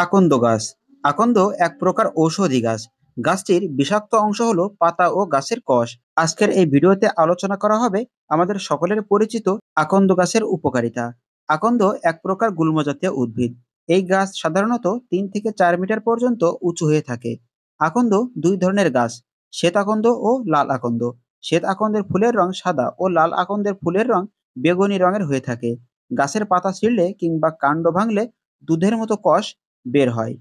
আকন্দ গাছ। আকন্দ এক প্রকার ঔষধি গাছ। গাছটির বিষাক্ত অংশ হলো পাতা ও গাছের কষ। আজকের এই ভিডিওতে আলোচনা করা হবে আমাদের সকলের পরিচিত আকন্দ গাছের উপকারিতা। আকন্দ এক প্রকার গুল্ম জাতীয় উদ্ভিদ। এই গাছ সাধারণত 3 থেকে 4 মিটার পর্যন্ত উঁচু হয়ে থাকে। আকন্দ দুই ধরনের গাছ, শ্বেত আকন্দ ও লাল আকন্দ। শ্বেত আকন্দের ফুলের রং সাদা ও লাল আকন্দের ফুলের রং বেগুনি রঙের হয়ে থাকে। গাছের পাতা ছিঁড়লে কিংবা কাণ্ড ভাঙলে দুধের মতো কষ বের হয়।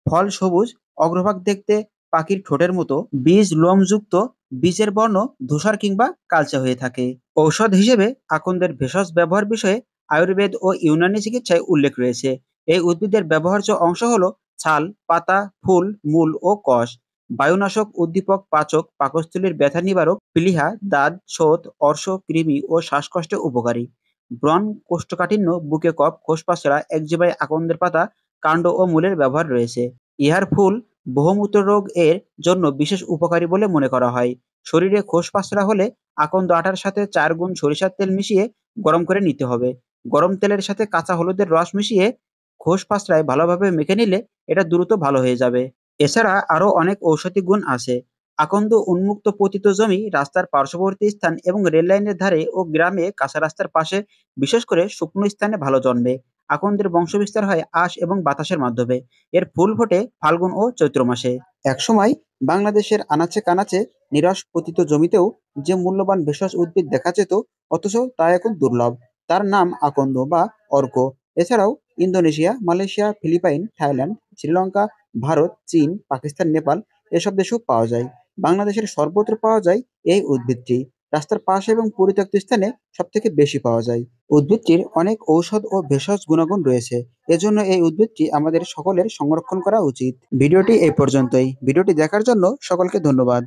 ফল সবুজ, অগ্রভাগ দেখতে পাখির ঠোঁটের মতো, বীজ লোমযুক্ত, বীজের বর্ণ ধূসর কিংবা কালচে হয়ে থাকে। ঔষধ হিসেবে আকন্দের ভেষজ ব্যবহার বিষয়ে আয়ুর্বেদ ও ইউনানি চিকিৎসায় উল্লেখ রয়েছে। এই উদ্ভিদের ব্যবহার্য অংশ হলো ছাল, পাতা, ফুল, মূল ও কষ। বায়ুনাশক, উদ্দীপক, পাচক, পাকস্থলীর ব্যথা নিবারক, প্লীহা, দাঁত, ছোট, অর্শ, কৃমি ও শ্বাসকষ্টে উপকারী। ব্রণ, কোষ্ঠকাঠিন্য, বুকে কফ, খোসপাসড়া, একজিমায় আকন্দের পাতা, কাণ্ড ও মূলের ব্যবহার রয়েছে। ইহার ফুল বহুমূত্র রোগ এর জন্য বিশেষ উপকারী বলে মনে করা হয়। শরীরে খোসপাসড়া হলে আকন্দ আটার সাথে 4 গুণ সরিষার তেল মিশিয়ে গরম করে নিতে হবে। গরম তেলের সাথে কাঁচা হলুদের রস মিশিয়ে খোসপাসড়ায় ভালোভাবে মেখে নিলে এটা দ্রুত ভালো হয়ে যাবে। এছাড়া আরো অনেক ঔষধি গুণ আছে। আকন্দ উন্মুক্ত পতিত জমি, রাস্তার পার্শ্ববর্তী স্থান এবং রেল লাইনের ধারে ও গ্রামে কাঁচা রাস্তার পাশে, বিশেষ করে শুকনো স্থানে ভালো জন্মে। আকন্দের বংশবিস্তার হয় আঁশ এবং বাতাসের মাধ্যমে। এর ফুল ফোটে ফাল্গুন ও চৈত্র মাসে। একসময় বাংলাদেশের আনাচে কানাচে নিরস পতিত জমিতেও যে মূল্যবান ভেষজ উদ্ভিদ দেখা যেত, অথচ তা এখন দুর্লভ। তার নাম আকন্দ বা অর্ক। এছাড়াও Indonesia, Malaysia, Philippine, Thailand, Sri Lanka, Bharat, চীন, পাকিস্তান, নেপাল এসব দেশেও পাওয়া যায়। বাংলাদেশের সর্বত্র পাওয়া যায় এই উদ্ভিদটি। রাস্তার পাশে এবং পরিত্যক্ত স্থানে সবথেকে বেশি পাওয়া যায়। উদ্ভিদটির অনেক ঔষধ ও ভেষজ গুণাগুণ রয়েছে। এজন্য এই উদ্ভিদটি আমাদের সকলের সংরক্ষণ করা উচিত। ভিডিওটি এই পর্যন্তই। ভিডিওটি দেখার জন্য সকলকে ধন্যবাদ।